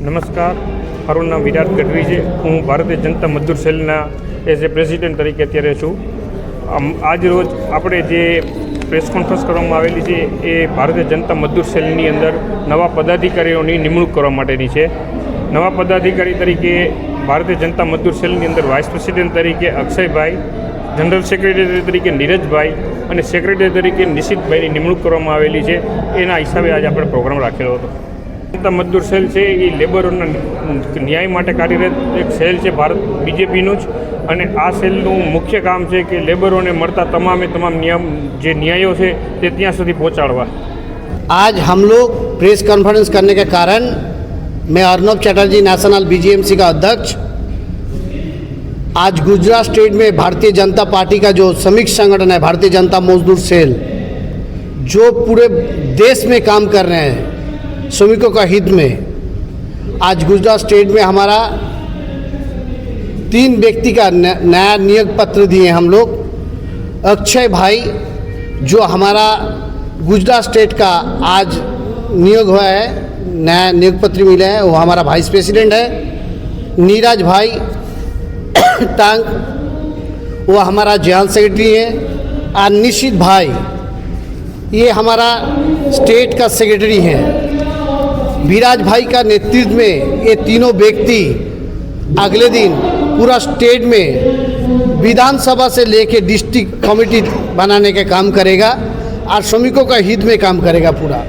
નમસ્કાર, મારું નામ વિરાટ ગઢવી છે. હું ભારતીય જનતા મજદૂર સેલના એઝ એ પ્રેસિડેન્ટ તરીકે અત્યારે છું. આજ રોજ આપણે જે પ્રેસ કોન્ફરન્સ કરવામાં આવેલી છે એ ભારતીય જનતા મજદૂર સેલની અંદર નવા પદાધિકારીઓની નિમણૂક કરવા માટેની છે. નવા પદાધિકારી તરીકે ભારતીય જનતા મજદૂર સેલની અંદર વાઇસ પ્રેસિડેન્ટ તરીકે અક્ષયભાઈ, જનરલ સેક્રેટરી તરીકે નીરજભાઈ અને સેક્રેટરી તરીકે નિશિતભાઈની નિમણૂક કરવામાં આવેલી છે. એના હિસાબે આજે આપણે પ્રોગ્રામ રાખેલો હતો. જનતા મજદૂર સેલ છે એ લેબરોના ન્યાય માટે કાર્યરત એક સેલ છે ભારત બીજેપીનું જ, અને આ સેલનું મુખ્ય કામ છે કે લેબરોને મળતા તમામ જે ન્યાયો છે તે ત્યાં સુધી પહોંચાડવા. आज हम लोग प्रेस कॉन्फ्रेंस करने के कारण मैं अर्नब चटर्जी नेशनल बीजेएमसी का अध्यक्ष आज गुजरात स्टेट में भारतीय जनता पार्टी का जो श्रमिक संगठन है भारतीय जनता मजदूर सेल जो पूरे देश में काम कर रहे हैं श्रमिकों का हित में, आज गुजरात स्टेट में हमारा 3 व्यक्ति का नया नियोग पत्र दिए हम लोग. अक्षय भाई जो हमारा गुजरात स्टेट का आज नियोग हुआ है, नया नियोग पत्र मिले हैं, वो हमारा वाइस प्रेसिडेंट है. नीरज भाई टांग वो हमारा जनरल सेक्रेटरी है. और निशित भाई ये हमारा स्टेट का सेक्रेटरी हैं. विराज भाई का नेतृत्व में ये तीनों व्यक्ति अगले दिन पूरा स्टेट में विधानसभा से लेके डिस्ट्रिक्ट कमेटी बनाने का काम करेगा और श्रमिकों का हित में काम करेगा पूरा.